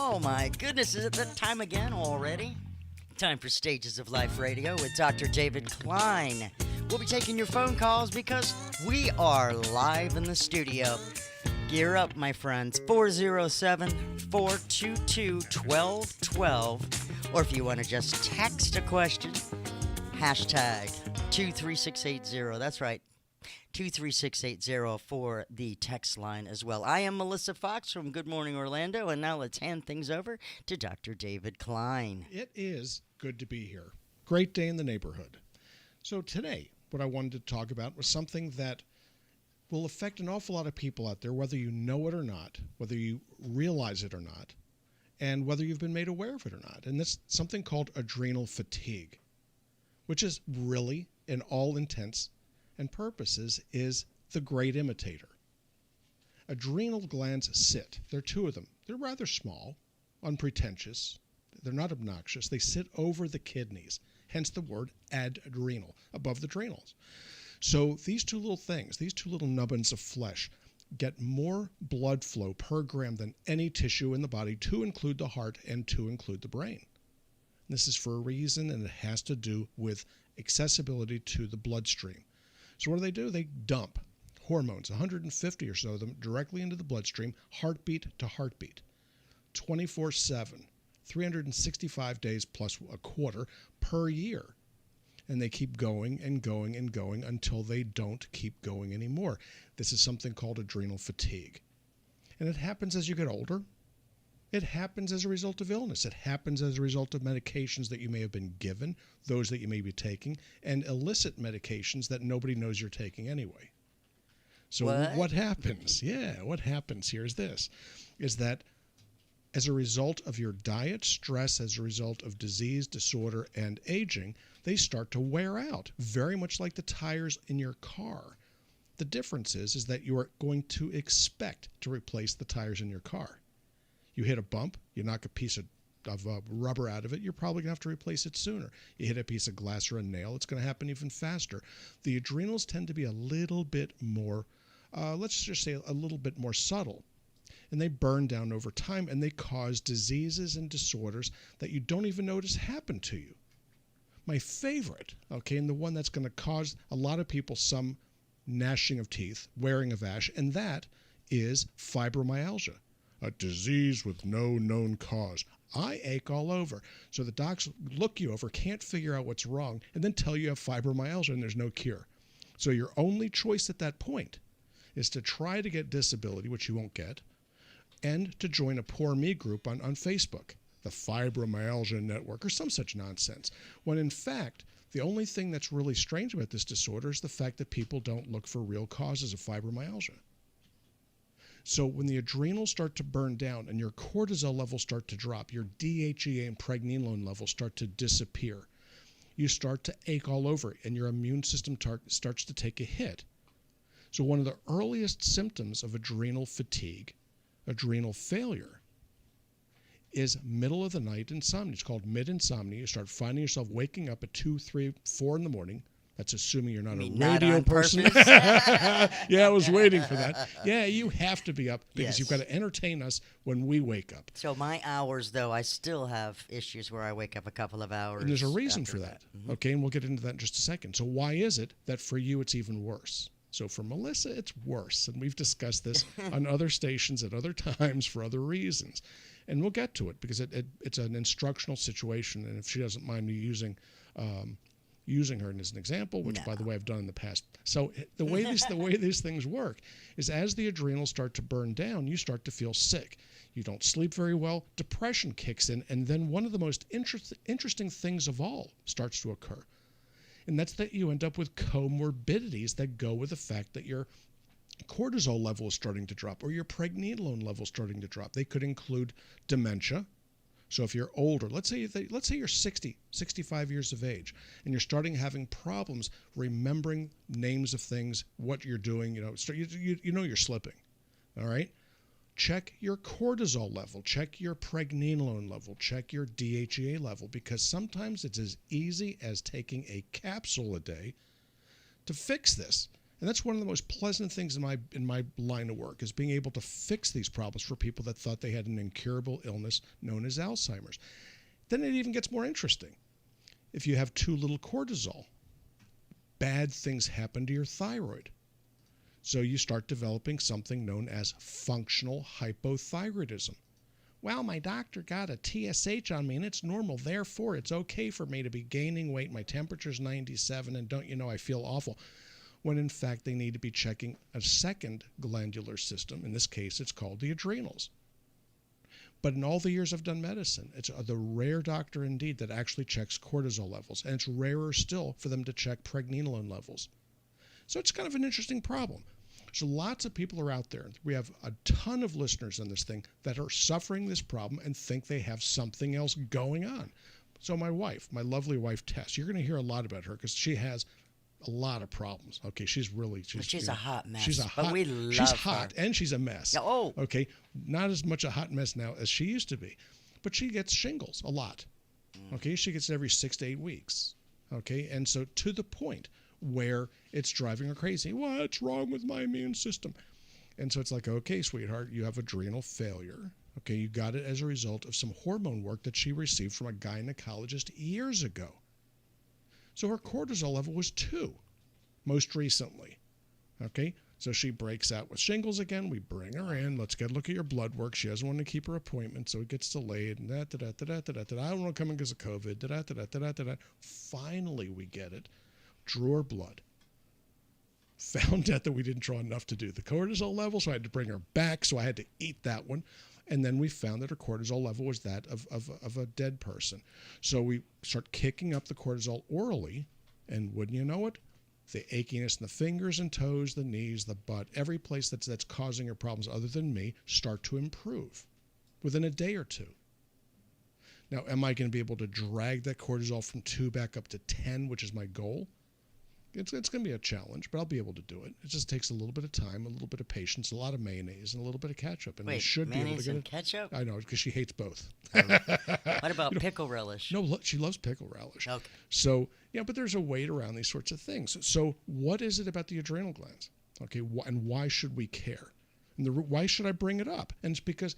Oh my goodness, is it that time again already? Time for Stages of Life Radio with Dr. David Klein. We'll be taking your phone calls because we are live in the studio. Gear up, my friends. 407-422-1212. Or if you want to just text a question, hashtag 23680. That's right. 23680 for the text line as well. I am Melissa Fox from Good Morning Orlando, and now let's hand things over to Dr. David Klein. It is good to be here. Great day in the neighborhood. So today, what I wanted to talk about was something that will affect an awful lot of people out there, whether you know it or not, whether you realize it or not, and whether you've been made aware of it or not. And that's something called adrenal fatigue, which is really, in all intents and purposes, is the great imitator. Adrenal glands sit. There are two of them. They're rather small, unpretentious. They're not obnoxious. They sit over the kidneys, hence the word adrenal, above the adrenals. So these two little things, these two little nubbins of flesh, get more blood flow per gram than any tissue in the body, to include the heart and to include the brain. This is for a reason, and it has to do with accessibility to the bloodstream. So what do? They dump hormones, 150 or so of them, directly into the bloodstream, heartbeat to heartbeat, 24/7, 365 days plus a quarter per year. And they keep going and going and going until they don't keep going anymore. This is something called adrenal fatigue. And it happens as you get older. It happens as a result of illness. It happens as a result of medications that you may have been given, those that you may be taking, and illicit medications that nobody knows you're taking anyway. So what happens? What happens here is this, is that as a result of your diet, stress, as a result of disease, disorder, and aging, they start to wear out, very much like the tires in your car. The difference is that you are going to expect to replace the tires in your car. You hit a bump, you knock a piece of rubber out of it, you're probably going to have to replace it sooner. You hit a piece of glass or a nail, it's going to happen even faster. The adrenals tend to be a little bit more, let's just say a little bit more subtle. And they burn down over time, and they cause diseases and disorders that you don't even notice happen to you. My favorite, and the one that's going to cause a lot of people some gnashing of teeth, wearing of ash, and that is fibromyalgia, a disease with no known cause. I ache all over. So the docs look you over, can't figure out what's wrong, and then tell you have fibromyalgia and there's no cure. So your only choice at that point is to try to get disability, which you won't get, and to join a Poor Me group on Facebook, the Fibromyalgia Network, or some such nonsense, when in fact, the only thing that's really strange about this disorder is the fact that people don't look for real causes of fibromyalgia. So when the adrenals start to burn down and your cortisol levels start to drop, your DHEA and pregnenolone levels start to disappear, you start to ache all over and your immune system starts to take a hit. So one of the earliest symptoms of adrenal fatigue, adrenal failure, is middle of the night insomnia. It's called mid-insomnia. You start finding yourself waking up at 2, 3, 4 in the morning. That's assuming you're not a radio person. Yeah, I was waiting for that. Yeah, you have to be up because you've got to entertain us when we wake up. So my hours, though, I still have issues where I wake up a couple of hours. And there's a reason for that. Okay, and we'll get into that in just a second. So why is it that for you it's even worse? So for Melissa, it's worse. And we've discussed this on other stations at other times for other reasons. And we'll get to it because it's an instructional situation. And if she doesn't mind me using her as an example, which, by the way, I've done in the past. So the way these things work is as the adrenals start to burn down, you start to feel sick. You don't sleep very well. Depression kicks in. And then one of the most interesting things of all starts to occur. And that's that you end up with comorbidities that go with the fact that your cortisol level is starting to drop or your pregnenolone level is starting to drop. They could include dementia. So if you're older, let's say you're 60, 65 years of age, and you're starting having problems remembering names of things, what you're doing, you know you're slipping, all right? Check your cortisol level, check your pregnenolone level, check your DHEA level, because sometimes it's as easy as taking a capsule a day to fix this. And that's one of the most pleasant things in my line of work, is being able to fix these problems for people that thought they had an incurable illness known as Alzheimer's. Then it even gets more interesting. If you have too little cortisol, bad things happen to your thyroid. So you start developing something known as functional hypothyroidism. Well, my doctor got a TSH on me and it's normal, therefore it's okay for me to be gaining weight. My temperature's 97 and don't you know I feel awful. When in fact they need to be checking a second glandular system. In this case, it's called the adrenals. But in all the years I've done medicine, it's the rare doctor indeed that actually checks cortisol levels. And it's rarer still for them to check pregnenolone levels. So it's kind of an interesting problem. So lots of people are out there. We have a ton of listeners on this thing that are suffering this problem and think they have something else going on. So my wife, my lovely wife, Tess, you're going to hear a lot about her because she has a lot of problems. Okay, she's a hot mess. She's a hot. But we love she's hot her. and she's a mess. Oh. Okay, not as much a hot mess now as she used to be, but she gets shingles a lot. Okay, she gets it every 6 to 8 weeks. Okay, and so to the point where it's driving her crazy. What's wrong with my immune system? And so it's like, okay, sweetheart, you have adrenal failure. Okay, you got it as a result of some hormone work that she received from a gynecologist years ago. So her cortisol level was 2 most recently. Okay, so she breaks out with shingles again. We bring her in. Let's get a look at your blood work. She doesn't want to keep her appointment, so it gets delayed. And I don't want to come in because of COVID. Finally, we get it. Drew her blood. Found out that we didn't draw enough to do the cortisol level, so I had to bring her back. So I had to eat that one. And then we found that her cortisol level was that of a dead person. So we start kicking up the cortisol orally, and wouldn't you know it, the achiness in the fingers and toes, the knees, the butt, every place that's causing her problems other than me start to improve within a day or two. Now, am I going to be able to drag that cortisol from 2 back up to 10, which is my goal? It's going to be a challenge, but I'll be able to do it. It just takes a little bit of time, a little bit of patience, a lot of mayonnaise, and a little bit of ketchup. And Wait, we should be able to get and ketchup? I know, because she hates both. What about pickle relish? No, she loves pickle relish. Okay. So, yeah, but there's a way around these sorts of things. So what is it about the adrenal glands? Okay, and why should we care? And why should I bring it up? And it's because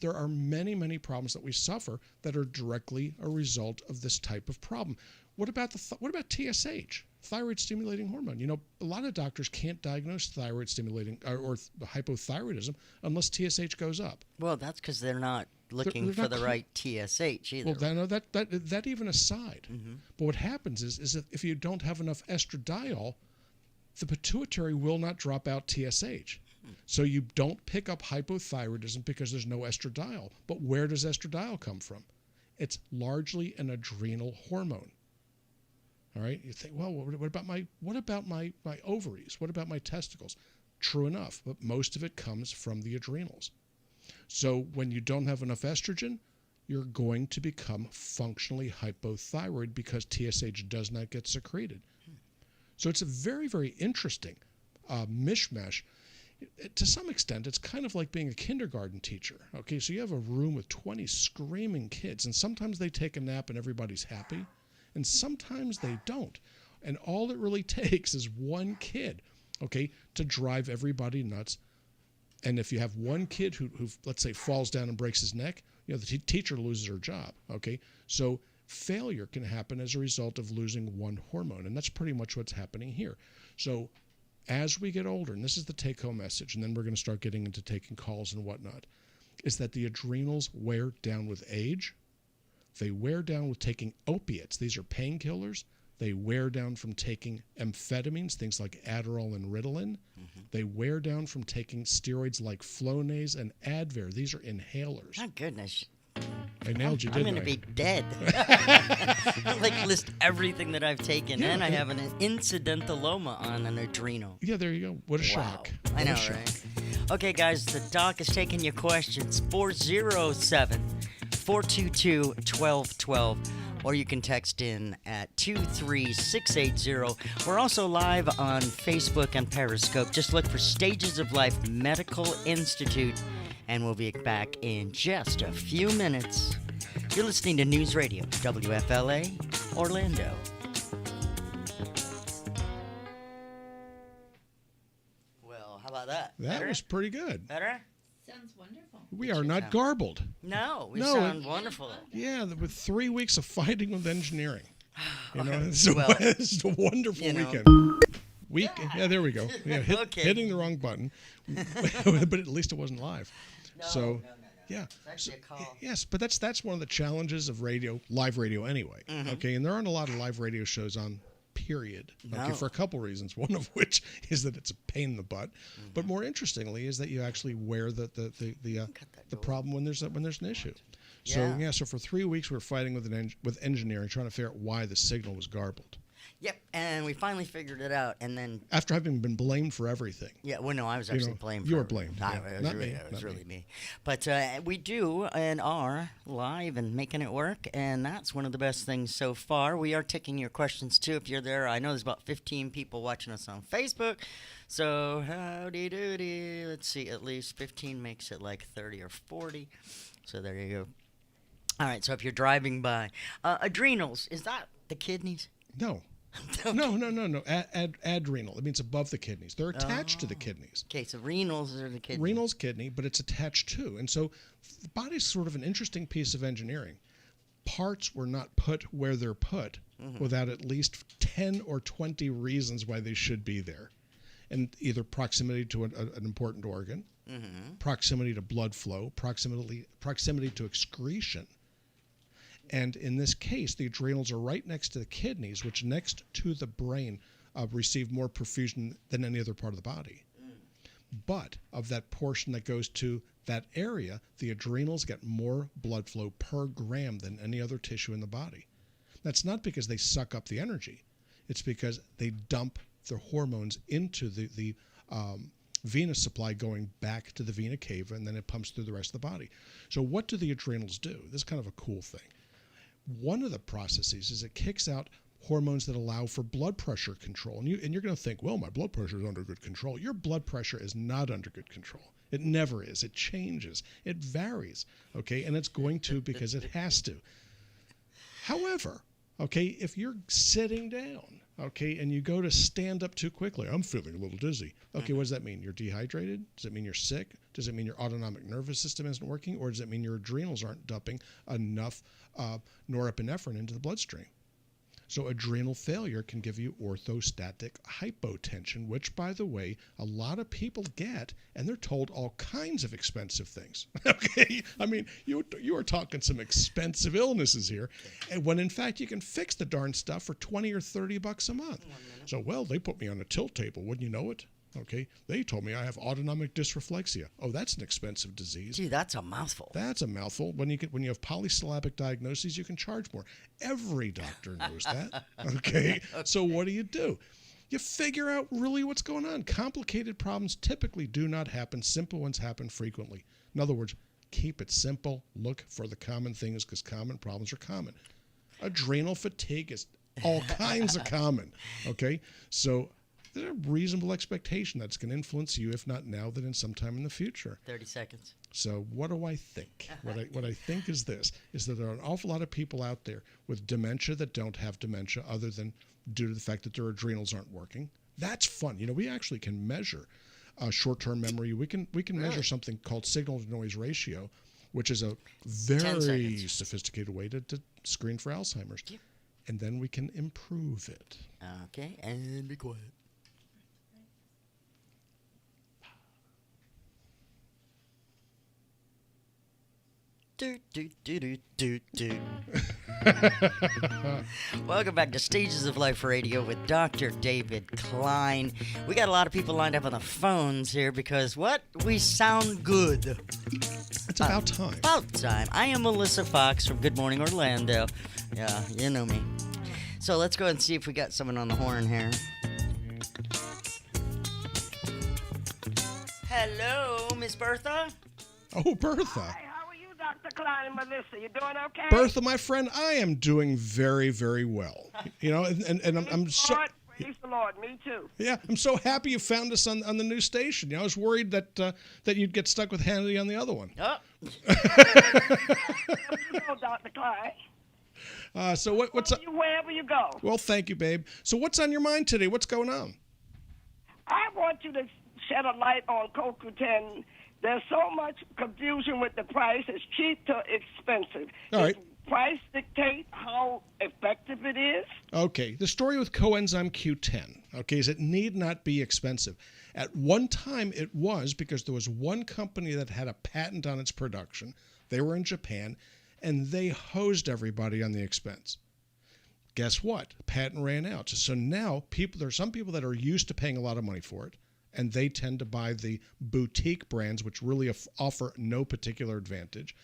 there are many, many problems that we suffer that are directly a result of this type of problem. What about TSH, thyroid stimulating hormone? You know, a lot of doctors can't diagnose thyroid stimulating or hypothyroidism unless TSH goes up. Well, that's because they're not looking for the right TSH either. Well, that even aside. Mm-hmm. But what happens is that if you don't have enough estradiol, the pituitary will not drop out TSH. So you don't pick up hypothyroidism because there's no estradiol. But where does estradiol come from? It's largely an adrenal hormone. All right. You think, well, what about my ovaries? What about my testicles? True enough, but most of it comes from the adrenals. So when you don't have enough estrogen, you're going to become functionally hypothyroid because TSH does not get secreted. So it's a very, very interesting mishmash. To some extent, it's kind of like being a kindergarten teacher. Okay, so you have a room with 20 screaming kids, and sometimes they take a nap and everybody's happy, and sometimes they don't. And all it really takes is one kid, okay, to drive everybody nuts. And if you have one kid who let's say, falls down and breaks his neck, you know, the teacher loses her job, okay? So failure can happen as a result of losing one hormone, and that's pretty much what's happening here. So as we get older, and this is the take-home message, and then we're going to start getting into taking calls and whatnot, is that the adrenals wear down with age. They wear down with taking opiates. These are painkillers. They wear down from taking amphetamines, things like Adderall and Ritalin. Mm-hmm. They wear down from taking steroids like Flonase and Advair. These are inhalers. My goodness. I nailed you, didn't I? I'm going to be dead. Like, list everything that I've taken, yeah, and I have an incidentaloma on an adrenal. Yeah, there you go. What a shock. I know, right? Okay, guys, the doc is taking your questions. 407-422-1212. Or you can text in at 23680. We're also live on Facebook and Periscope. Just look for Stages of Life Medical Institute, and we'll be back in just a few minutes. You're listening to News Radio, WFLA, Orlando. about that? That Better? was pretty good. Better? Sounds wonderful. We are not garbled. No, we No, sound wonderful. Yeah, with 3 weeks of fighting with engineering. You know, it's a, Well, it's a wonderful you know. weekend. Yeah, there we go. Yeah, Okay. hitting the wrong button, but at least it wasn't live. So, No. yeah. It's actually a call. Yes, but that's one of the challenges of radio, live radio anyway. Okay, and there aren't a lot of live radio shows on. Period. Okay, No. for a couple reasons. One of which is that it's a pain in the butt, but more interestingly is that you actually wear the problem when there's an issue. So Yeah. so for 3 weeks we were fighting with engineering, trying to figure out why the signal was garbled. Yep, and we finally figured it out, and then After having been blamed for everything. yeah, well, no, I was actually blamed. you for were blamed, I, yeah. it was Not really, me, it was not really me. But we do and are live and making it work, and that's one of the best things so far. We are taking your questions too if you're there. I know there's about 15 people watching us on Facebook. So howdy doody. Let's see, at least 15 makes it like 30 or 40. So there you go. All right, so if you're driving by, adrenals, is that the kidneys? No. No. Adrenal. It means above the kidneys. They're attached to the kidneys. Okay, so renals are the kidneys. Renal's kidney, but it's attached to. And so the body's sort of an interesting piece of engineering. Parts were not put where they're put without at least 10 or 20 reasons why they should be there. And either proximity to an important organ, proximity to blood flow, proximity to excretion. And in this case, the adrenals are right next to the kidneys, which next to the brain receive more perfusion than any other part of the body. But of that portion that goes to that area, the adrenals get more blood flow per gram than any other tissue in the body. That's not because they suck up the energy. It's because they dump their hormones into the venous supply going back to the vena cava, and then it pumps through the rest of the body. So what do the adrenals do? This is kind of a cool thing. One of the processes is it kicks out hormones that allow for blood pressure control. And you're going to think, well, my blood pressure is under good control. Your blood pressure is not under good control. It never is. It changes. It varies. Okay, and it's going to because it has to. However, okay, if you're sitting down, okay, and you go to stand up too quickly, I'm feeling a little dizzy. Okay, what does that mean? You're dehydrated? Does it mean you're sick? Does it mean your autonomic nervous system isn't working? Or does it mean your adrenals aren't dumping enough norepinephrine into the bloodstream? So adrenal failure can give you orthostatic hypotension, which, by the way, a lot of people get, and they're told all kinds of expensive things. Okay, I mean, you are talking some expensive illnesses here, and when in fact you can fix the darn stuff for $20 or $30 a month. So, well, they put me on a tilt table, wouldn't you know it? Okay, they told me I have autonomic dysreflexia. Oh, that's an expensive disease. Gee, that's a mouthful. That's a mouthful. When you have polysyllabic diagnoses, you can charge more. Every doctor knows that. Okay, so what do? You figure out really what's going on. Complicated problems typically do not happen. Simple ones happen frequently. In other words, keep it simple. Look for the common things because common problems are common. Adrenal fatigue is all kinds of common. Okay, so there's a reasonable expectation that's going to influence you, if not now, then in some time in the future. 30 seconds. So what do I think? What I think is this, is that there are an awful lot of people out there with dementia that don't have dementia other than due to the fact that their adrenals aren't working. That's fun. You know, we actually can measure short-term memory. We can measure something called signal-to-noise ratio, which is a very sophisticated way to screen for Alzheimer's. Yep. And then we can improve it. Okay, and be quiet. Do. Welcome back to Stages of Life Radio with Dr. David Klein. We got a lot of people lined up on the phones here because what? We sound good. It's about time. About time. I am Melissa Fox from Good Morning Orlando. Yeah, you know me. So let's go and see if we got someone on the horn here. Hello, Miss Bertha? Oh, Bertha. Hi, how are you, Dr. Klein and Melissa? You doing okay? Bertha, my friend, I am doing very, very well. You know, and I'm so... Praise the Lord, me too. Yeah, I'm so happy you found us on the new station. You know, I was worried that that you'd get stuck with Hannity on the other one. Oh. You go, Dr. Klein. So what's up? Wherever you go. Well, thank you, babe. So what's on your mind today? What's going on? I want you to shed a light on CoQ10. There's so much confusion with the price. It's cheap to expensive. All right. Does price dictate how effective it is? Okay. The story with coenzyme Q10, okay, is it need not be expensive. At one time it was, because there was one company that had a patent on its production. They were in Japan, and they hosed everybody on the expense. Guess what? Patent ran out. So now there are some people that are used to paying a lot of money for it, and they tend to buy the boutique brands, which really offer no particular advantage.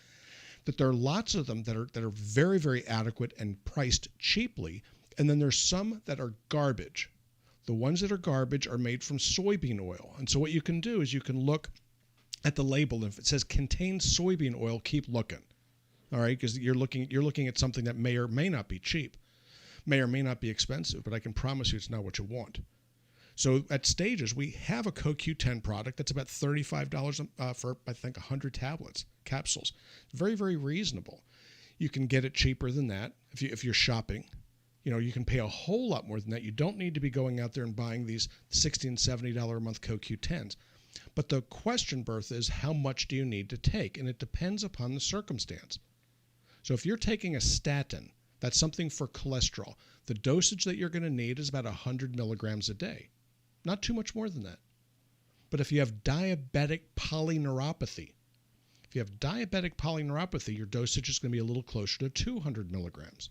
That there are lots of them that are very, very adequate and priced cheaply, and then there's some that are garbage. The ones that are garbage are made from soybean oil. And so what you can do is you can look at the label, and if it says contains soybean oil, keep looking. All right, because you're looking at something that may or may not be cheap, may or may not be expensive, but I can promise you it's not what you want. So at Stages, we have a CoQ10 product that's about $35 for, I think, 100 tablets, capsules. Very, very reasonable. You can get it cheaper than that if you're shopping. You know, you can pay a whole lot more than that. You don't need to be going out there and buying these $60 and $70 a month CoQ10s. But the question, Bertha, is how much do you need to take? And it depends upon the circumstance. So if you're taking a statin, that's something for cholesterol. The dosage that you're going to need is about 100 milligrams a day. Not too much more than that. But if you have diabetic polyneuropathy, your dosage is going to be a little closer to 200 milligrams.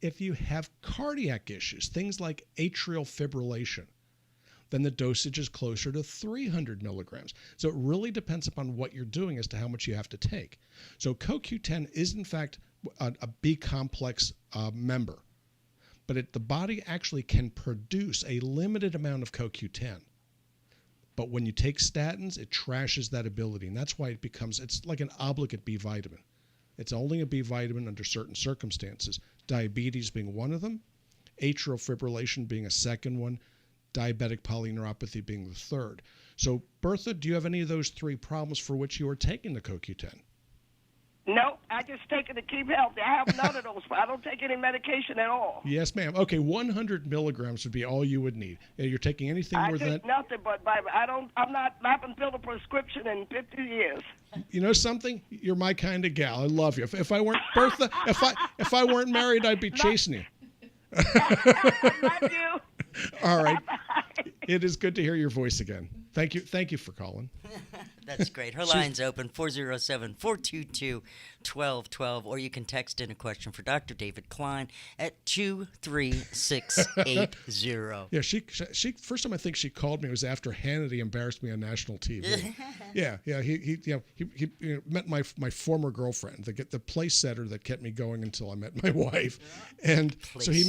If you have cardiac issues, things like atrial fibrillation, then the dosage is closer to 300 milligrams. So it really depends upon what you're doing as to how much you have to take. So CoQ10 is, in fact, a B-complex member. But the body actually can produce a limited amount of CoQ10. But when you take statins, it trashes that ability. And that's why it's like an obligate B vitamin. It's only a B vitamin under certain circumstances. Diabetes being one of them, atrial fibrillation being a second one, diabetic polyneuropathy being the third. So, Bertha, do you have any of those three problems for which you are taking the CoQ10? No, I just take it to keep healthy. I have none of those. I don't take any medication at all. Yes, ma'am. Okay, 100 milligrams would be all you would need. You're taking anything more than that? I take nothing but vitamin. I haven't filled a prescription in 50 years. You know something? You're my kind of gal. I love you. If I weren't Bertha, if I weren't married, I'd be chasing you. I love you. All right. Bye-bye. It is good to hear your voice again. Thank you for calling. That's great. Her line's open, 407-422-1212, or you can text in a question for Dr. David Klein at 23680. Yeah, she first time I think she called me was after Hannity embarrassed me on national TV. yeah, he met my former girlfriend, the place setter that kept me going until I met my wife, and Place so he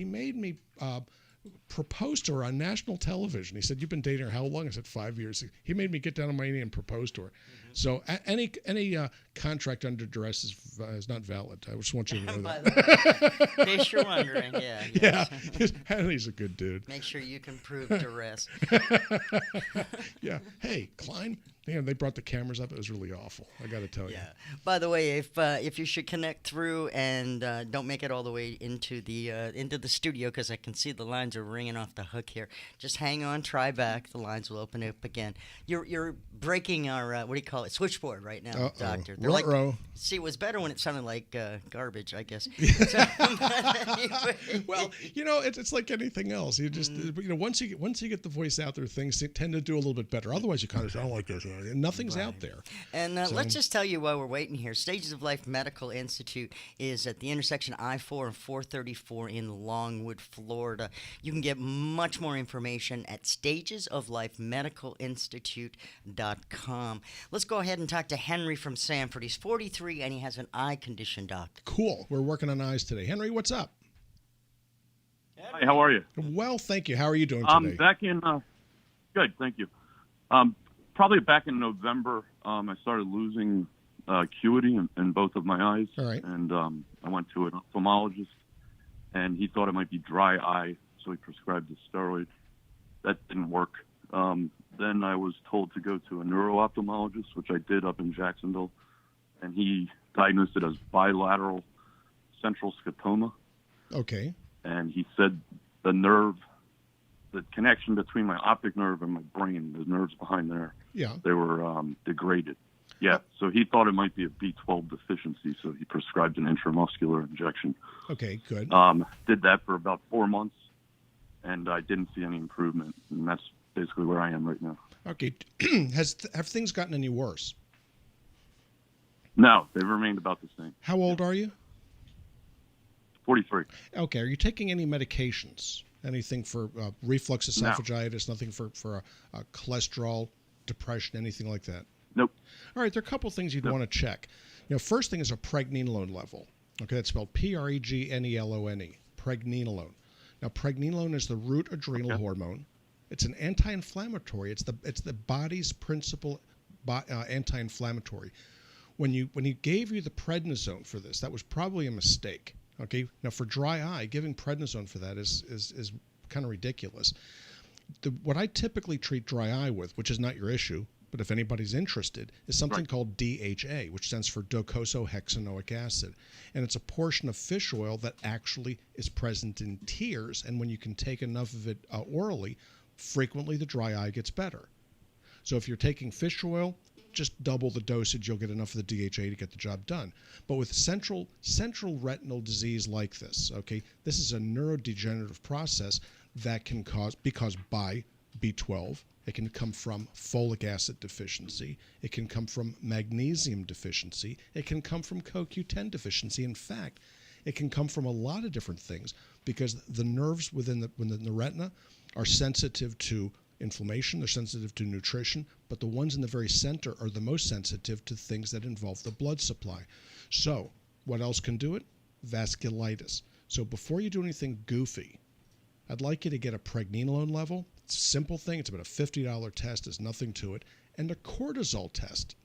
made me propose to her on national television. He said, "You've been dating her how long?" I said, 5 years. He made me get down on my knee and propose to her. Mm-hmm. So any contract under duress is not valid. I just want you to know that. In case you're wondering, yeah. Yeah, he's a good dude. Make sure you can prove duress. Yeah. Hey, Klein. Man, they brought the cameras up. It was really awful. I got to tell you. Yeah. By the way, if you should connect through and don't make it all the way into the studio, because I can see the lines are ringing off the hook here. Just hang on, try back. The lines will open up again. You're breaking our what do you call it? Switchboard right now, Doctor. See, it was better when it sounded like garbage, I guess. Anyway. Well, it's like anything else. You just once you get the voice out there, things tend to do a little bit better. Otherwise, you kind of sound like this. Nothing's out there. And let's just tell you while we're waiting here, Stages of Life Medical Institute is at the intersection I-4 and 434 in Longwood, Florida. You can get much more information at stagesoflifemedicalinstitute.com. Let's go ahead and talk to Henry from Sanford. He's 43 and he has an eye condition, Doc. Cool. We're working on eyes today. Henry, what's up? Hi, how are you? Well, thank you. How are you doing today? Back in good, thank you. Probably back in November, I started losing acuity in both of my eyes. All right. And I went to an ophthalmologist, and he thought it might be dry eye, so he prescribed a steroid. That didn't work. Then I was told to go to a neuro-ophthalmologist, which I did up in Jacksonville, and he diagnosed it as bilateral central scotoma. Okay. And he said the nerve the connection between my optic nerve and my brain, the nerves behind there, Yeah. they were degraded. Yeah, so he thought it might be a B12 deficiency, so he prescribed an intramuscular injection. Okay, good. Did that for about 4 months, and I didn't see any improvement, and that's basically where I am right now. Okay. Have things gotten any worse? No, they've remained about the same. How old are you? 43. Okay. Are you taking any medications? Anything for reflux esophagitis? Nothing for cholesterol, depression, anything like that? Nope. All right. There are a couple things you'd want to check. First thing is a pregnenolone level. Okay, that's spelled Pregnenolone. Pregnenolone. Now, pregnenolone is the root adrenal hormone. It's an anti-inflammatory. It's the body's principal anti-inflammatory. When he gave you the prednisone for this, that was probably a mistake. Okay. Now, for dry eye, giving prednisone for that is kind of ridiculous. What I typically treat dry eye with, which is not your issue, but if anybody's interested, is something called DHA, which stands for docosahexaenoic acid. And it's a portion of fish oil that actually is present in tears. And when you can take enough of it orally, frequently the dry eye gets better. So if you're taking fish oil, just double the dosage. You'll get enough of the DHA to get the job done. But with central retinal disease like this, okay, this is a neurodegenerative process that can be caused by B12. It can come from folic acid deficiency. It can come from magnesium deficiency. It can come from CoQ10 deficiency. In fact, it can come from a lot of different things because the nerves within the retina are sensitive to inflammation, they're sensitive to nutrition, but the ones in the very center are the most sensitive to things that involve the blood supply. So, what else can do it? Vasculitis. So before you do anything goofy, I'd like you to get a pregnenolone level. It's a simple thing. It's about a $50 test. There's nothing to it. And a cortisol test.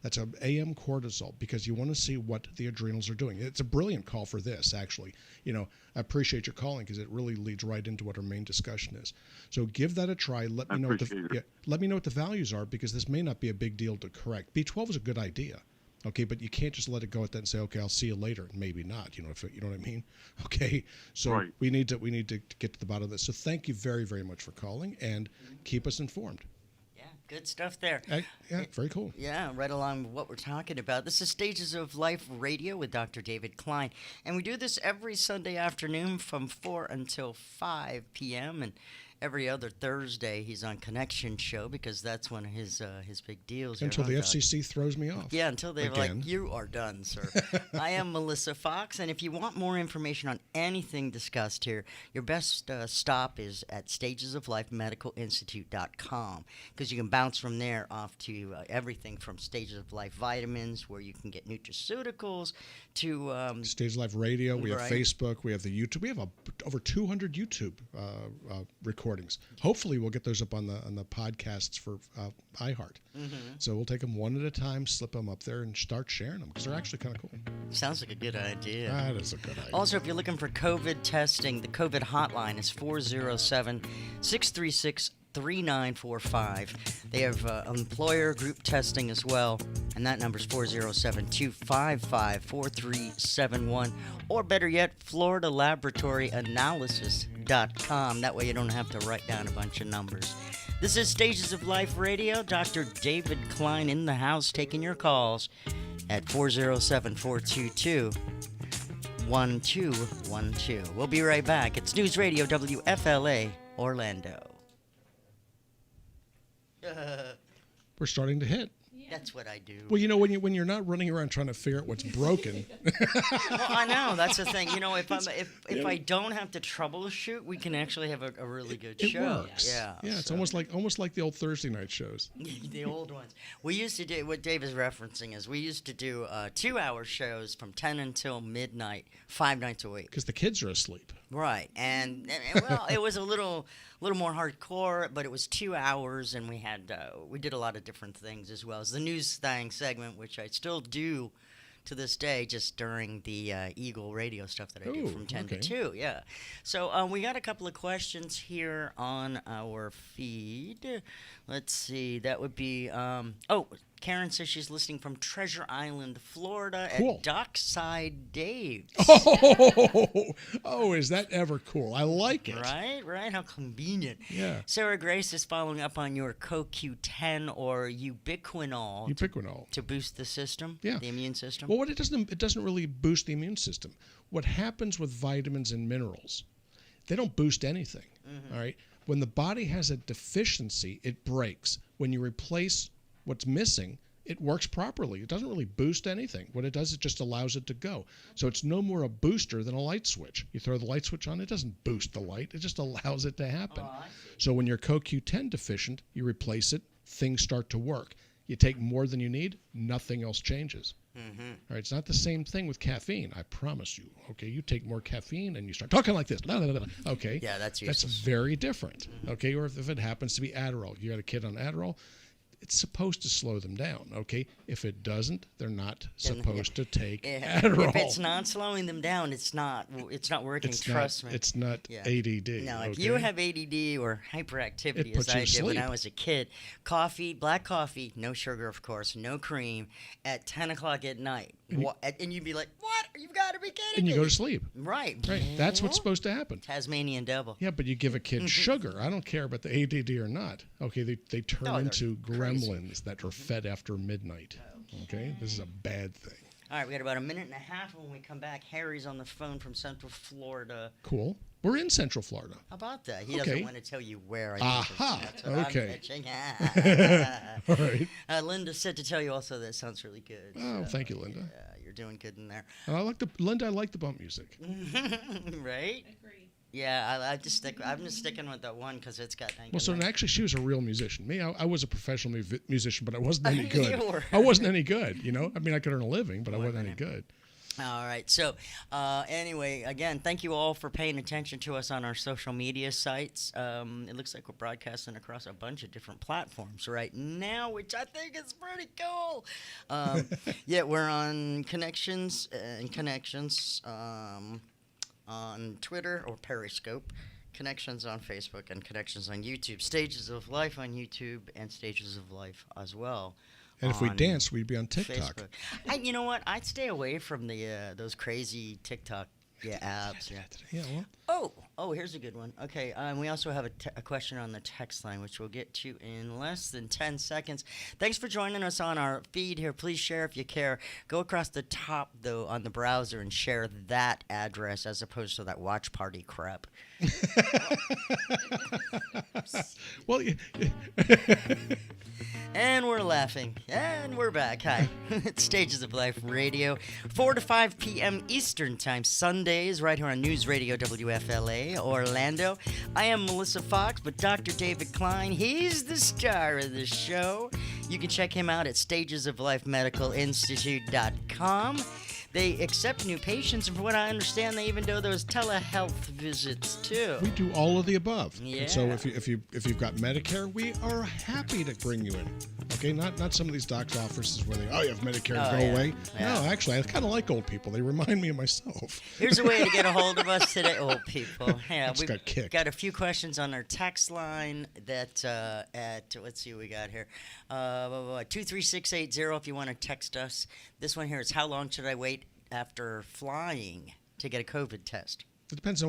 That's an AM cortisol because you want to see what the adrenals are doing. It's a brilliant call for this, actually. I appreciate your calling because it really leads right into what our main discussion is. So give that a try. Let me know what the values are because this may not be a big deal to correct. B12 is a good idea. Okay, but you can't just let it go at that and say, okay, I'll see you later. Maybe not. You know what I mean? Okay, so we need to get to the bottom of this. So thank you very, very much for calling and keep us informed. Yeah, good stuff there. Yeah, very cool. Yeah, right along with what we're talking about. This is Stages of Life Radio with Dr. David Klein, and we do this every Sunday afternoon from 4 until 5 p.m. and every other Thursday he's on Connection Show because that's one of his big deals. Until the FCC throws me off. Yeah, until they're like, you are done, sir. I am Melissa Fox, and if you want more information on anything discussed here, your best stop is at stagesoflifemedicalinstitute.com because you can bounce from there off to everything from Stages of Life vitamins, where you can get nutraceuticals, to Stages of Life Radio. We have Facebook. We have the YouTube. We have over 200 YouTube recordings. Hopefully, we'll get those up on the podcasts for iHeart. Mm-hmm. So we'll take them one at a time, slip them up there, and start sharing them because they're actually kind of cool. Sounds like a good idea. That is a good idea. Also, if you're looking for COVID testing, the COVID hotline is 407-636-3945. They have employer group testing as well, and that number is 407-255-4371, or better yet, FloridaLaboratoryAnalysis.com. That way you don't have to write down a bunch of numbers. This is Stages of Life Radio. Dr. David Klein in the house taking your calls at 407-422-1212. We'll be right back. It's News Radio WFLA Orlando. We're starting to hit. That's what I do. Well, when you're not running around trying to figure out what's broken. Well, I know that's the thing. If I don't have to troubleshoot, we can actually have a really good show. It works. Yeah. Yeah, it's almost like the old Thursday night shows. The old ones. We used to do what Dave is referencing is we used to do 2-hour shows from 10 until midnight, 5 nights a week. Because the kids are asleep. Right, and well, it was a little more hardcore, but it was 2 hours, and we did a lot of different things as well as the news thing segment, which I still do to this day, just during the Eagle radio stuff that I do from 10 to 2. Yeah, so we got a couple of questions here on our feed. Let's see, that would be Karen says she's listening from Treasure Island, Florida Cool. at Dockside Dave's. Oh, is that ever cool? I like it. Right. How convenient. Yeah. Sarah Grace is following up on your CoQ10 or ubiquinol to boost the system, Yeah. the immune system. Well, it doesn't really boost the immune system. What happens with vitamins and minerals, they don't boost anything. All right. When the body has a deficiency, it breaks. When you replace what's missing, it works properly. It doesn't really boost anything. What it does, it just allows it to go. So it's no more a booster than a light switch. You throw the light switch on, it doesn't boost the light. It just allows it to happen. Oh, I see. So when you're CoQ10 deficient, you replace it, things start to work. You take more than you need, nothing else changes. All right, it's not the same thing with caffeine, I promise you. Okay, you take more caffeine and you start talking like this. Okay, Yeah, that's useless. that's very different. Okay, or if it happens to be Adderall, you got a kid on Adderall, it's supposed to slow them down. Okay, if it doesn't, they're not supposed to take Adderall. If it's not slowing them down, it's not working. Trust me. It's not Yeah. ADD. Now, if okay? you have ADD or hyperactivity, It as puts you I to did when sleep. I was a kid, black coffee, no sugar, of course, no cream, at 10 o'clock at night. And you'd be like, what? You've got to be kidding and me. you go to sleep. Right. Right, that's what's supposed to happen. Tasmanian devil. Yeah, but you give a kid sugar. I don't care about the ADD or not. Okay, they turn No, they're into crazy. gremlins that are fed after midnight. Okay, this is a bad thing. All right, we got about a minute and a half. When we come back, Harry's on the phone from Central Florida. Cool. We're in Central Florida. How about that? He Okay. doesn't want to tell you where. Aha, That's what okay. I'm pitching. All right. Linda said to tell you also that sounds really good. Oh, thank you, Linda. You're doing good in there. And I like the bump music. Right? Agree. Yeah, I'm just sticking with that one because it's got. Well, so actually, she was a real musician. Me, I was a professional musician, but I wasn't any You good. were. I wasn't any good. You know, I mean, I could earn a living, but I wasn't any good. All right. So, anyway, again, thank you all for paying attention to us on our social media sites. It looks like we're broadcasting across a bunch of different platforms right now, which I think is pretty cool. Yeah, we're on Connections on Twitter or Periscope, Connections on Facebook, and Connections on YouTube. Stages of Life on YouTube and Stages of Life as well. And if we on danced, we'd be on TikTok. Facebook. You know what? I'd stay away from those crazy TikTok apps. Yeah, well, Oh, here's a good one. Okay, we also have a question on the text line, which we'll get to in less than 10 seconds. Thanks for joining us on our feed here. Please share if you care. Go across the top, though, on the browser and share that address as opposed to that watch party crap. well, And we're laughing. And we're back. Hi. It's Stages of Life Radio. 4 to 5 p.m. Eastern Time, Sundays, right here on News Radio WFLA, Orlando. I am Melissa Fox, but Dr. David Klein, he's the star of the show. You can check him out at stagesoflifemedicalinstitute.com. They accept new patients, and from what I understand, they even do those telehealth visits too. we do all of the above. Yeah. And so if you've got Medicare, we are happy to bring you in. Okay, not some of these docs' offices where you have Medicare, Oh, go yeah. away. Yeah. No, actually, I kind of like old people. They remind me of myself. Here's a way to get a hold of us today, old people. Yeah, Just got kicked. got a few questions on our text line that let's see what we got here. 23680 if you want to text us. This one here is how long should I wait after flying to get a COVID test? It depends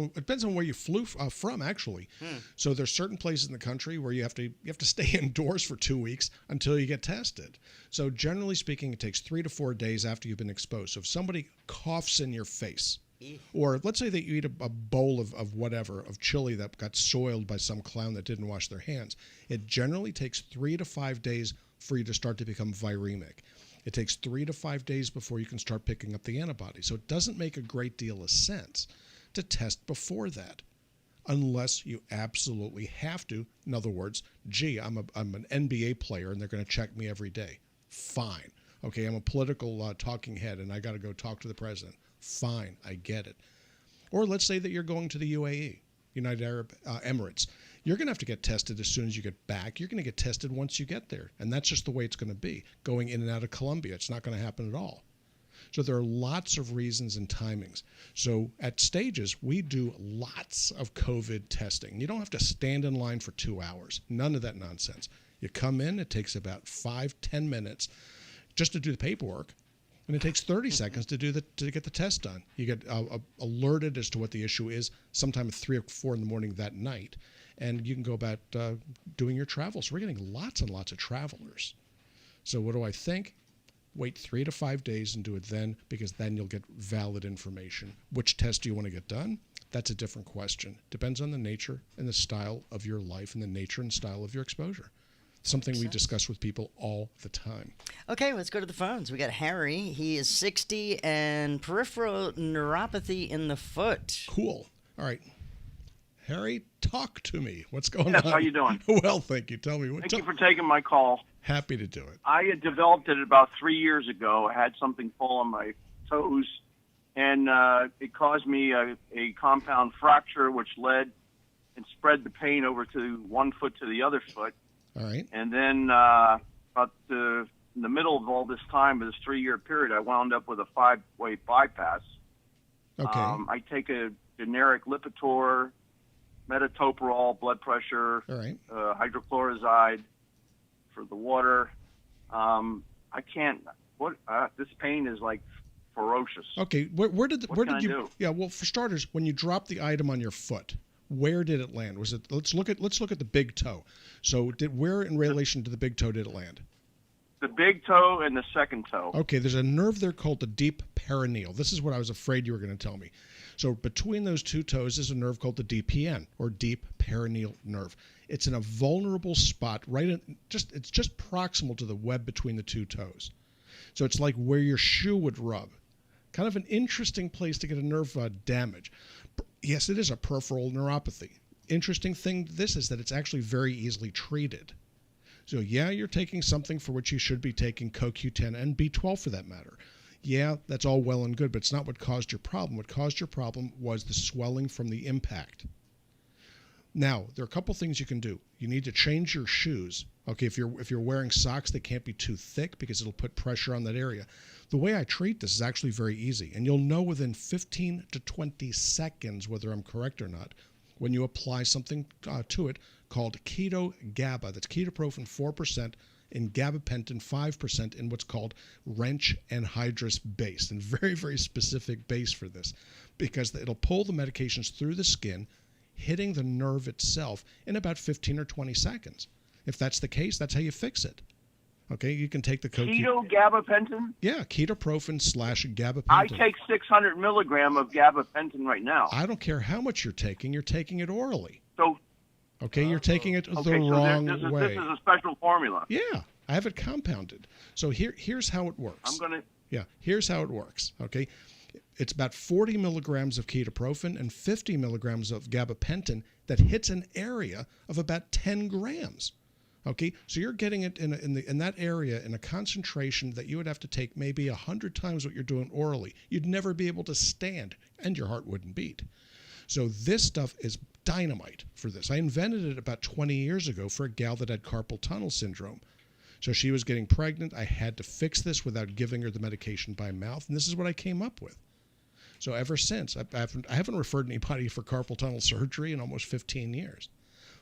on where you flew from, actually. So there's certain places in the country where you have to stay indoors for 2 weeks until you get tested. So generally speaking, it takes 3 to 4 days after you've been exposed. So if somebody coughs in your face, or let's say that you eat a bowl of whatever, of chili that got soiled by some clown that didn't wash their hands, it generally takes 3 to 5 days for you to start to become viremic. It takes 3 to 5 days before you can start picking up the antibodies. So it doesn't make a great deal of sense to test before that, unless you absolutely have to. In other words, gee, I'm an NBA player and they're going to check me every day. Fine. Okay, I'm a political talking head and I got to go talk to the president. Fine, I get it. Or let's say that you're going to the UAE, United Arab Emirates. You're going to have to get tested as soon as you get back. You're going to get tested once you get there. And that's just the way it's going to be. Going in and out of Colombia, it's not going to happen at all. So there are lots of reasons and timings. So at Stages, we do lots of COVID testing. You don't have to stand in line for 2 hours. None of that nonsense. You come in, it takes about 5-10 minutes just to do the paperwork, and it takes 30 seconds to get the test done. You get alerted as to what the issue is sometime at 3 or 4 in the morning that night, and you can go about doing your travel. So we're getting lots and lots of travelers. So what do I think? Wait 3 to 5 days and do it then, because then you'll get valid information. Which test do you want to get done? That's a different question. Depends on the nature and the style of your life and the nature and style of your exposure. Something we discuss with people all the time. Okay, let's go to the phones. We got Harry. He is 60 and peripheral neuropathy in the foot. Cool. All right. Harry, talk to me. What's going Yes, on? how you doing? Well, thank you. Tell me. Thank you for taking my call. Happy to do it. I had developed it about 3 years ago. I had something fall on my toes, and it caused me a compound fracture, which led and spread the pain over to one foot to the other foot. All right. And then about in the middle of all this time, this 3-year period, I wound up with a 5-way bypass. Okay. I take a generic Lipitor, metoprolol, blood pressure, All right. hydrochloride for the water. I can't. This pain is like ferocious. Okay. Where did What can I you? do? Yeah. Well, for starters, when you dropped the item on your foot, where did it land? Was it? Let's look at the big toe. So, where in relation to the big toe did it land? The big toe and the second toe. Okay. There's a nerve there called the deep perineal. This is what I was afraid you were going to tell me. So, between those two toes is a nerve called the DPN, or deep perineal nerve. It's in a vulnerable spot, it's just proximal to the web between the two toes. So it's like where your shoe would rub. Kind of an interesting place to get a nerve damage. Yes, it is a peripheral neuropathy. Interesting thing to this is that it's actually very easily treated. So yeah, you're taking something for which you should be taking CoQ10 and B12 for that matter. Yeah, that's all well and good, but it's not what caused your problem. What caused your problem was the swelling from the impact. Now, there are a couple things you can do. You need to change your shoes. Okay, if you're wearing socks, they can't be too thick because it'll put pressure on that area. The way I treat this is actually very easy, and you'll know within 15 to 20 seconds whether I'm correct or not when you apply something to it called keto GABA. That's ketoprofen 4% and gabapentin 5% in what's called wrench anhydrous base, and very, very specific base for this because it'll pull the medications through the skin, hitting the nerve itself in about 15 or 20 seconds. If that's the case, that's how you fix it. Okay, you can take the Keto gabapentin? Yeah, ketoprofen / gabapentin. I take 600 milligram of gabapentin right now. I don't care how much you're taking it orally. So, okay, you're taking it the wrong way. This is a special formula. Yeah, I have it compounded. So here's how it works. Here's how it works. Okay, it's about 40 milligrams of ketoprofen and 50 milligrams of gabapentin that hits an area of about 10 grams. Okay, so you're getting it in that area in a concentration that you would have to take maybe 100 times what you're doing orally. You'd never be able to stand, and your heart wouldn't beat. So this stuff is dynamite for this. I invented it about 20 years ago for a gal that had carpal tunnel syndrome. So she was getting pregnant. I had to fix this without giving her the medication by mouth, and this is what I came up with. So ever since, I haven't referred anybody for carpal tunnel surgery in almost 15 years.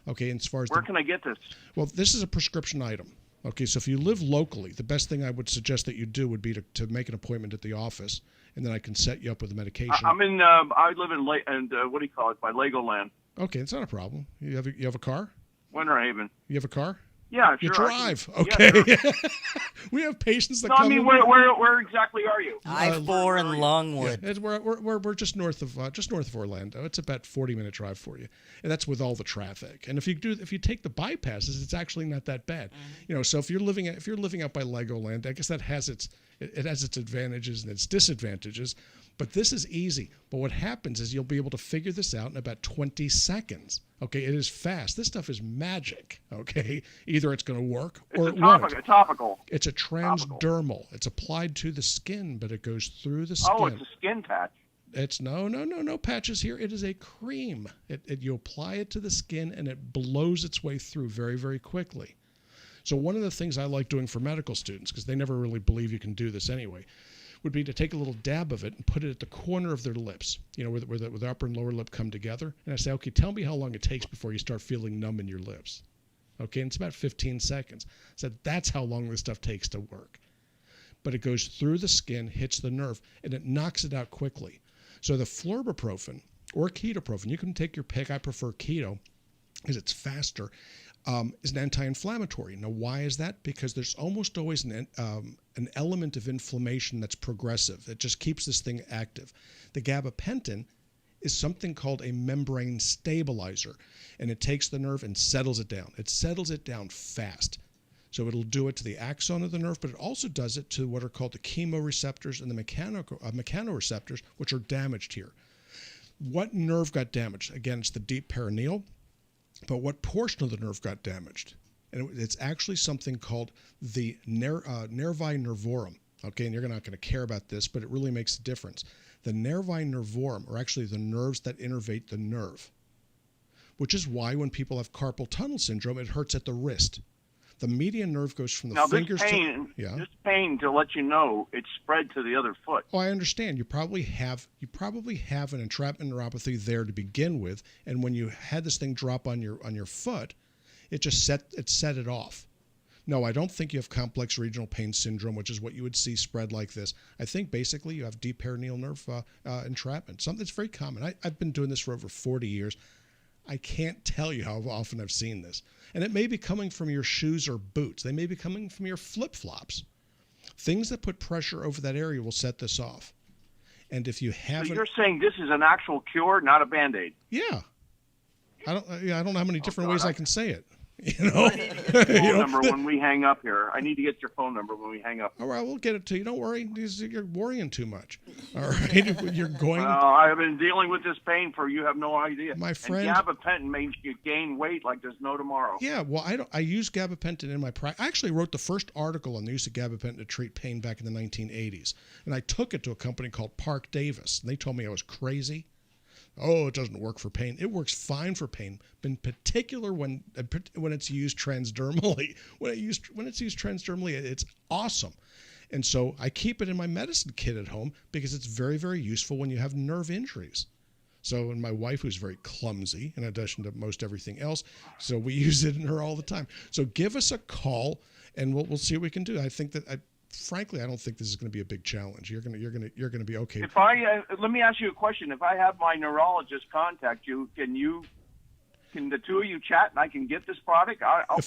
Okay, and as far as where can I get this? Well, this is a prescription item. Okay, so if you live locally, the best thing I would suggest that you do would be to make an appointment at the office, and then I can set you up with the medication. I live in what do you call it, by Legoland. Okay, it's not a problem. You have a car? Winter Haven. You have a car? Yeah, sure. You drive. Okay. Yeah, sure. We have patients that come. I mean, where exactly are you? I-4 in Longwood. Yeah, we're just north of Orlando. It's about 40-minute drive for you, and that's with all the traffic. And if you take the bypasses, it's actually not that bad. Mm-hmm. So if you're living out by Legoland, I guess that has its advantages and its disadvantages. But this is easy. But what happens is you'll be able to figure this out in about 20 seconds. Okay, it is fast. This stuff is magic. Okay, either it's going to work or it won't. It's topical. It's a transdermal. It's applied to the skin, but it goes through the skin. Oh, it's a skin patch. It's no patches here. It is a cream. You apply it to the skin, and it blows its way through very, very quickly. So one of the things I like doing for medical students, because they never really believe you can do this anyway, would be to take a little dab of it and put it at the corner of their lips, where the upper and lower lip come together. And I say, okay, tell me how long it takes before you start feeling numb in your lips. Okay, and it's about 15 seconds. So that's how long this stuff takes to work. But it goes through the skin, hits the nerve, and it knocks it out quickly. So the flurbiprofen or ketoprofen, you can take your pick. I prefer keto because it's faster, is an anti-inflammatory. Now, why is that? Because there's almost always an element of inflammation that's progressive. It just keeps this thing active. The gabapentin is something called a membrane stabilizer, and it takes the nerve and settles it down. It settles it down fast. So it'll do it to the axon of the nerve, but it also does it to what are called the chemoreceptors and the mechanoreceptors, which are damaged here. What nerve got damaged? Again, it's the deep perineal, but what portion of the nerve got damaged? And it's actually something called the nervi nervorum. Okay, and you're not going to care about this, but it really makes a difference. The nervi nervorum are actually the nerves that innervate the nerve, which is why when people have carpal tunnel syndrome, it hurts at the wrist. The median nerve goes from the fingers to... This pain, to let you know, it's spread to the other foot. Oh, I understand. You probably have an entrapment neuropathy there to begin with, and when you had this thing drop on your foot, it just set it off. No, I don't think you have complex regional pain syndrome, which is what you would see spread like this. I think basically you have deep perineal nerve entrapment, something that's very common. I've been doing this for over 40 years. I can't tell you how often I've seen this. And it may be coming from your shoes or boots. They may be coming from your flip-flops. Things that put pressure over that area will set this off. And if you haven't... So you're saying this is an actual cure, not a Band-Aid? Yeah. I don't know how many different ways I can say it. You know, phone number when we hang up here. I need to get your phone number when we hang up. All right, we'll get it to you. Don't worry. You're worrying too much. All right, you're going. Well, I've been dealing with this pain for you have no idea. My friend, and gabapentin makes you gain weight like there's no tomorrow. Yeah, well, I use gabapentin in my practice. I actually wrote the first article on the use of gabapentin to treat pain back in the 1980s, and I took it to a company called Park Davis, and they told me I was crazy. Oh, it doesn't work for pain. It works fine for pain, in particular when it's used transdermally. When it's used transdermally, it's awesome. And so I keep it in my medicine kit at home because it's very, very useful when you have nerve injuries. So, and my wife, who's very clumsy, in addition to most everything else, so we use it in her all the time. So give us a call, and we'll see what we can do. I think that frankly, I don't think this is going to be a big challenge. You're going to be okay. If let me ask you a question. If I have my neurologist contact you, can the two of you chat and I can get this product? I don't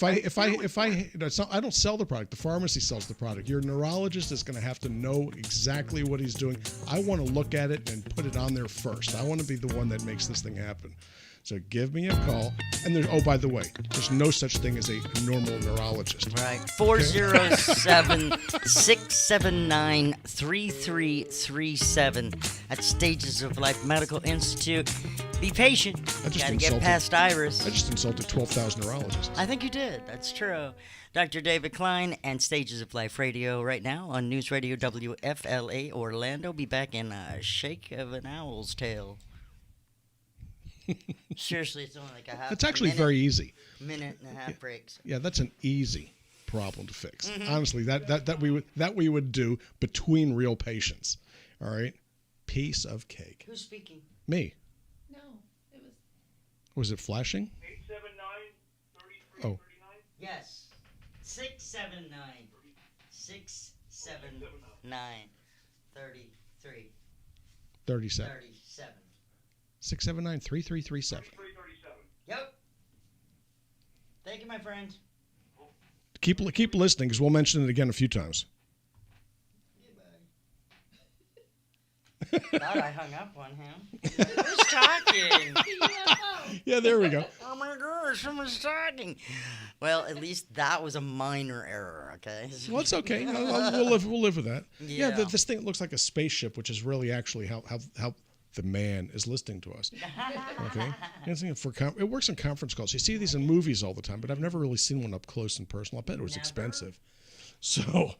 sell the product. The pharmacy sells the product. Your neurologist is going to have to know exactly what he's doing. I want to look at it and put it on there first. I want to be the one that makes this thing happen. So give me a call. And by the way, there's no such thing as a normal neurologist. Right. 407-679-3337 at Stages of Life Medical Institute. Be patient. Gotta get past Iris. I just insulted 12,000 neurologists. I think you did. That's true. Dr. David Klein and Stages of Life Radio right now on News Radio WFLA Orlando. Be back in a shake of an owl's tail. Seriously, it's only like a half. It's actually very easy. Minute and a half breaks. Yeah, that's an easy problem to fix. Mm-hmm. Honestly, that we would do between real patients. All right, piece of cake. Who's speaking? Me. No, it was. Was it flashing? 879-3339. Yes. 679-679-33. 37. 679-3337. Yep. Thank you, my friend. Keep listening, because we'll mention it again a few times. Thought I hung up on him. Who's talking? Yeah, there we go. Oh my gosh, someone's talking. Well, at least that was a minor error, okay? Well, it's okay. We'll live with that. Yeah, this thing looks like a spaceship, which is really actually how the man is listening to us. Okay, it works in conference calls. You see these in movies all the time, but I've never really seen one up close and personal. I bet it was expensive. So,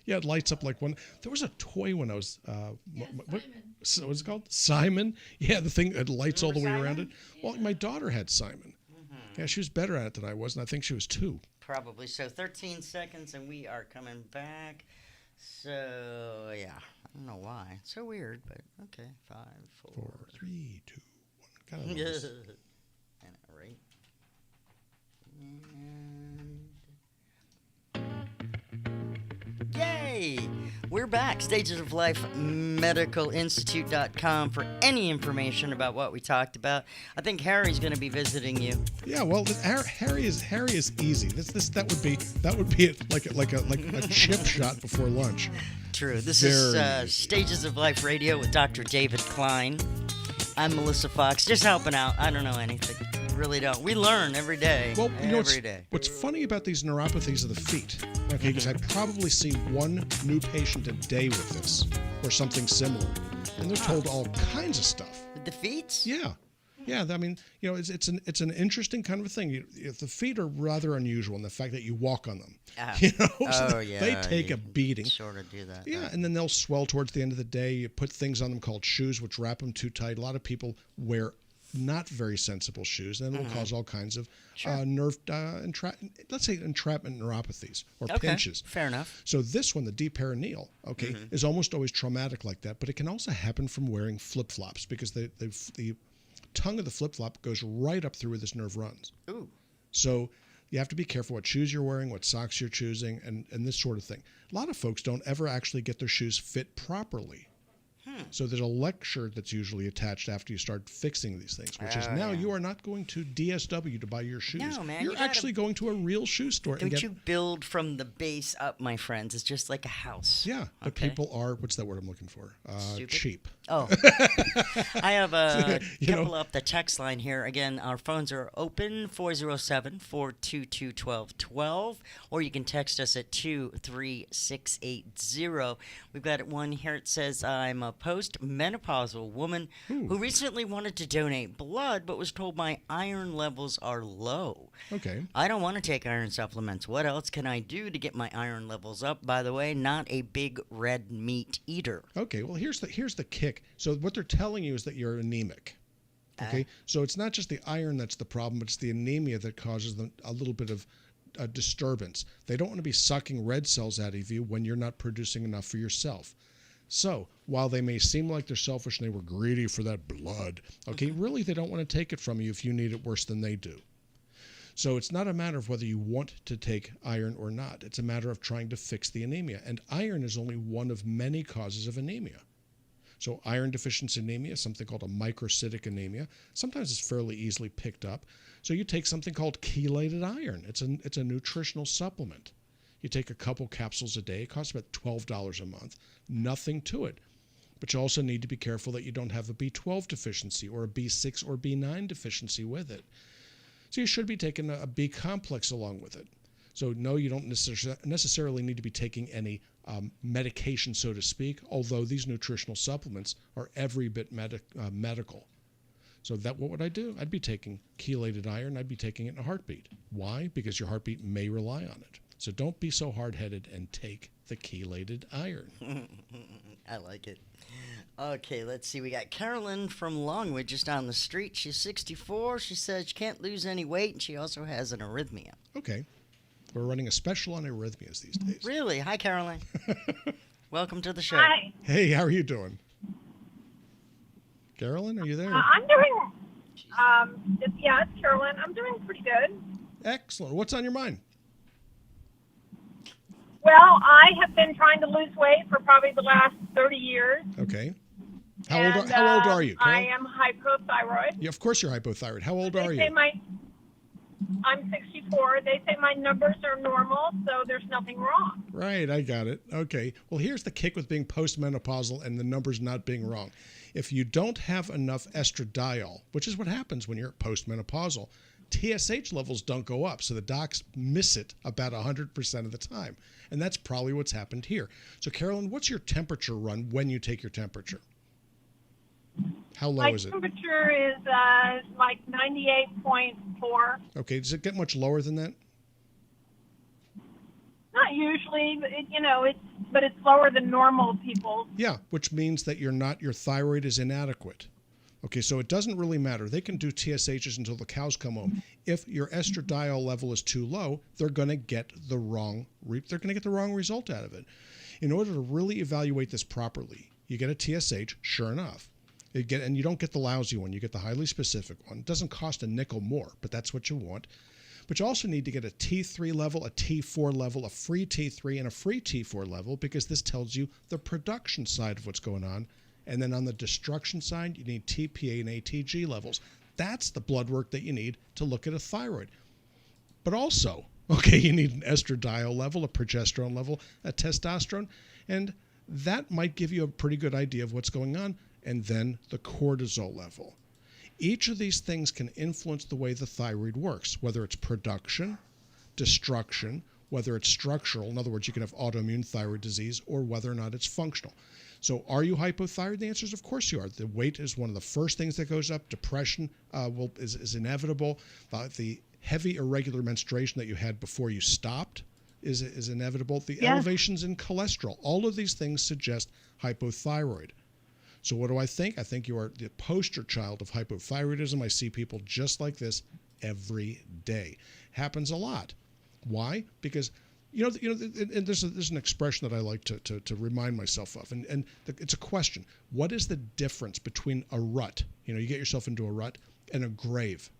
yeah, it lights up like one. There was a toy when I was. What's it called? Simon. Yeah, the thing that lights all the way around it. Well, my daughter had Simon. Mm-hmm. Yeah, she was better at it than I was, and I think she was 2. Probably. So 13 seconds, and we are coming back. So yeah. I don't know why. It's so weird, but okay. 5, 4, 3, 2, 1. Got it. I know, right? We're back. Stages of Life medicalinstitute.com for any information about what we talked about. I think Harry's going to be visiting you. Yeah, well, Harry is easy. That would be like a chip shot before lunch. True. This Very is easy. Stages of Life Radio with Dr. David Klein. I'm Melissa Fox, just helping out. I don't know anything. Really don't. We learn every day. Well, you know every day. what's funny about these neuropathies of the feet? Okay, because I probably see one new patient a day with this or something similar, and they're told all kinds of stuff. With the feet? Yeah. Yeah, I mean, you know, it's an interesting kind of a thing. The feet are rather unusual in the fact that you walk on them. You know, they take a beating. Sort of do that. Yeah, and then they'll swell towards the end of the day. You put things on them called shoes, which wrap them too tight. A lot of people wear not very sensible shoes, and it'll cause all kinds of let's say entrapment neuropathies or pinches. Fair enough. So this one, the deep perineal, is almost always traumatic like that, but it can also happen from wearing flip-flops because the tongue of the flip-flop goes right up through where this nerve runs. Ooh. So you have to be careful what shoes you're wearing, what socks you're choosing, and this sort of thing. A lot of folks don't ever actually get their shoes fit properly. So there's a lecture that's usually attached after you start fixing these things, which is now you are not going to DSW to buy your shoes. No, man, You're actually going to a real shoe store. Don't you build from the base up, my friends. It's just like a house. Yeah, but people are, what's that word I'm looking for? Cheap. Oh. I have a couple up the text line here. Again, our phones are open, 407-422-1212, or you can text us at 23680. We've got one here. It says, I'm a post-menopausal woman who recently wanted to donate blood but was told my iron levels are low. Okay. I don't want to take iron supplements. What else can I do to get my iron levels up? By the way, not a big red meat eater. Okay, well, here's the kick. So what they're telling you is that you're anemic. Okay, so it's not just the iron that's the problem, it's the anemia that causes a little bit of a disturbance. They don't want to be sucking red cells out of you when you're not producing enough for yourself. So while they may seem like they're selfish and they were greedy for that blood, really they don't want to take it from you if you need it worse than they do. So it's not a matter of whether you want to take iron or not. It's a matter of trying to fix the anemia. And iron is only one of many causes of anemia. So iron deficiency anemia is something called a microcytic anemia. Sometimes it's fairly easily picked up. So you take something called chelated iron. It's a nutritional supplement. You take a couple capsules a day. It costs about $12 a month. Nothing to it. But you also need to be careful that you don't have a B12 deficiency or a B6 or B9 deficiency with it. So you should be taking a B complex along with it. So no, you don't necessarily need to be taking any medication, so to speak, although these nutritional supplements are every bit medical. So what would I do? I'd be taking chelated iron. I'd be taking it in a heartbeat. Why? Because your heartbeat may rely on it. So don't be so hard-headed and take the chelated iron. I like it. Okay, let's see. We got Carolyn from Longwood just down the street. She's 64. She says she can't lose any weight, and she also has an arrhythmia. Okay. We're running a special on arrhythmias these days. Really? Hi, Caroline. Welcome to the show. Hi. Hey, how are you doing? Carolyn, are you there? I'm doing, it's Carolyn. I'm doing pretty good. Excellent. What's on your mind? Well, I have been trying to lose weight for probably the last 30 years. Okay. How old are you, Carol? I am hypothyroid. Yeah, of course you're hypothyroid. How old are you? I'm 64. They say my numbers are normal, so there's nothing wrong. Right, I got it. Okay. Well, here's the kick with being postmenopausal and the numbers not being wrong. If you don't have enough estradiol, which is what happens when you're postmenopausal, TSH levels don't go up, so the docs miss it about 100% of the time. And that's probably what's happened here. So, Carolyn, what's your temperature run when you take your temperature? How low is it? My temperature is like 98.4. Okay, does it get much lower than that? Not usually, but it's lower than normal people. Yeah, which means that your thyroid is inadequate. Okay, so it doesn't really matter. They can do TSHs until the cows come home. If your estradiol level is too low, they're going to get the wrong result out of it. In order to really evaluate this properly, you get a TSH, sure enough. You don't get the lousy one. You get the highly specific one. It doesn't cost a nickel more, but that's what you want. But you also need to get a T3 level, a T4 level, a free T3, and a free T4 level, because this tells you the production side of what's going on. And then on the destruction side, you need TPA and ATG levels. That's the blood work that you need to look at a thyroid. But also, okay, you need an estradiol level, a progesterone level, a testosterone, and that might give you a pretty good idea of what's going on. And then the cortisol level. Each of these things can influence the way the thyroid works, whether it's production, destruction, whether it's structural. In other words, you can have autoimmune thyroid disease, or whether or not it's functional. So are you hypothyroid? The answer is of course you are. The weight is one of the first things that goes up. Depression is inevitable. The heavy irregular menstruation that you had before you stopped is inevitable. The elevations in cholesterol, all of these things suggest hypothyroid. So what do I think? I think you are the poster child of hypothyroidism. I see people just like this every day. Happens a lot. Why? Because and there's an expression that I like to remind myself of, and it's a question. What is the difference between a rut? You get yourself into a rut, and a grave.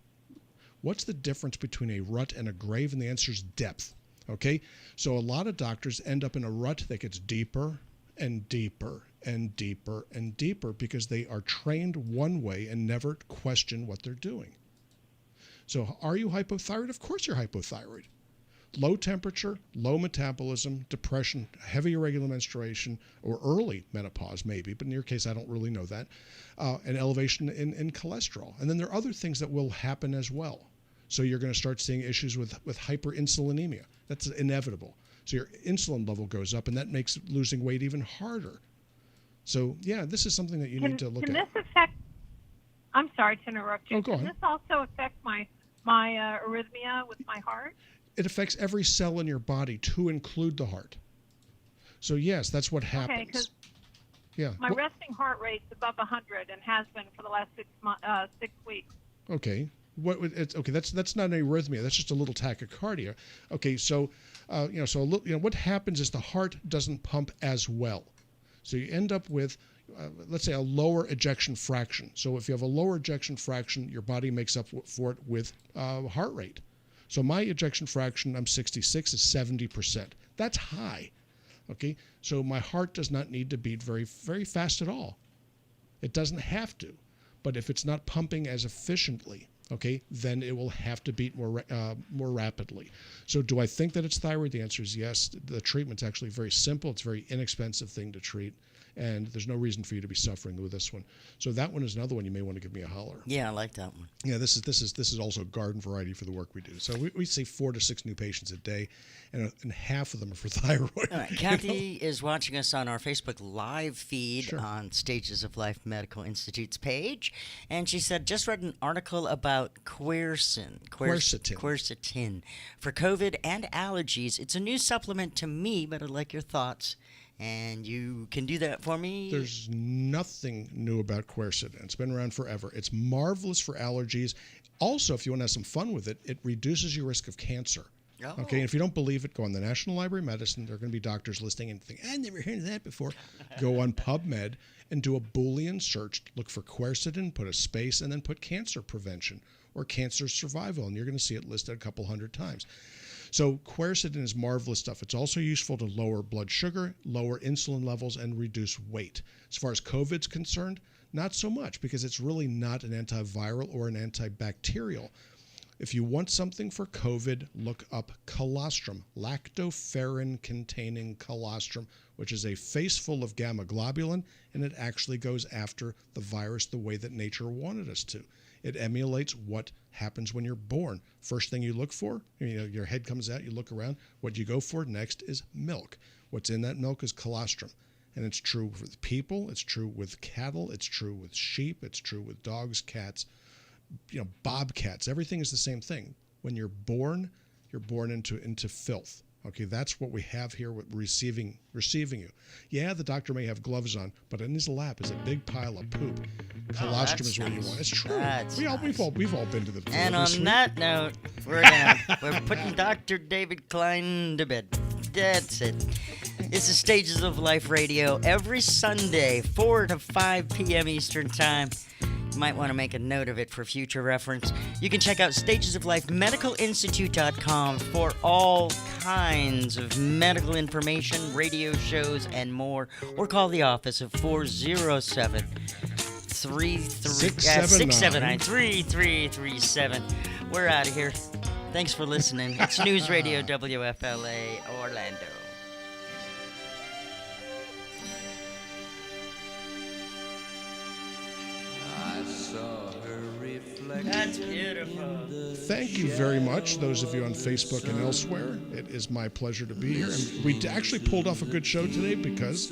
What's the difference between a rut and a grave? And the answer is depth. Okay, so a lot of doctors end up in a rut that gets deeper and deeper and deeper and deeper because they are trained one way and never question what they're doing. So are you hypothyroid? Of course you're hypothyroid. Low temperature, low metabolism, depression, heavy irregular menstruation, or early menopause maybe, but in your case I don't really know that, an elevation in cholesterol. And then there are other things that will happen as well. So you're going to start seeing issues with hyperinsulinemia. That's inevitable. So your insulin level goes up, and that makes losing weight even harder. So, yeah, this is something that you need to look at. Can this affect, I'm sorry to interrupt you. Oh, go on. Can this also affect my arrhythmia with my heart? It affects every cell in your body, to include the heart. So, yes, that's what happens. Okay, because yeah. my resting heart rate's above 100 and has been for the last 6 weeks. Okay. That's not an arrhythmia. That's just a little tachycardia. Okay, so what happens is the heart doesn't pump as well. So you end up with, let's say, a lower ejection fraction. So if you have a lower ejection fraction, your body makes up for it with heart rate. So my ejection fraction, I'm 66, is 70%. That's high. Okay, so my heart does not need to beat very, very fast at all. It doesn't have to. But if it's not pumping as efficiently, okay, then it will have to beat more rapidly. So do I think that it's thyroid? The answer is yes. The treatment's actually very simple. It's a very inexpensive thing to treat, and there's no reason for you to be suffering with this one. So that one is another one you may want to give me a holler. Yeah, I like that one. Yeah, this is also garden variety for the work we do. So we see 4 to 6 new patients a day, and half of them are for thyroid. All right, Kathy is watching us on our Facebook live feed Sure. on Stages of Life Medical Institute's page, and she said, just read an article about quercetin for COVID and allergies. It's a new supplement to me, but I'd like your thoughts. And you can do that for me. There's nothing new about quercetin. It's been around forever. It's marvelous for allergies. Also, if you want to have some fun with it, it reduces your risk of cancer. Oh. Okay, and if you don't believe it, go on the National Library of Medicine. There are going to be doctors listening and think, I never heard of that before. Go on PubMed and do a Boolean search. Look for quercetin, put a space, and then put cancer prevention or cancer survival, and you're going to see it listed a couple hundred times. So quercetin is marvelous stuff. It's also useful to lower blood sugar, lower insulin levels, and reduce weight. As far as COVID's concerned, not so much, because it's really not an antiviral or an antibacterial. If you want something for COVID, look up colostrum, lactoferrin-containing colostrum, which is a face full of gamma globulin, and it actually goes after the virus the way that nature wanted us to. It emulates what happens when you're born. First thing you look for, your head comes out, you look around. What you go for next is milk. What's in that milk is colostrum. And it's true with people, it's true with cattle, it's true with sheep, it's true with dogs, cats, bobcats. Everything is the same thing. When you're born into filth. Okay, that's what we have here with receiving you. Yeah, the doctor may have gloves on, but in his lap is a big pile of poop. Colostrum is what you want. It's true. We've all been to the And on suite. that note, we're putting Dr. David Klein to bed. That's it. This is Stages of Life Radio every Sunday, 4 to 5 p.m. Eastern Time. You might want to make a note of it for future reference. You can check out stagesoflifemedicalinstitute.com for all kinds of medical information, radio shows, and more. Or call the office at 407 679 3337. We're out of here. Thanks for listening. It's News Radio WFLA Orlando. That's beautiful. Thank you very much, those of you on Facebook and elsewhere. It is my pleasure to be here. And we actually pulled off a good show today because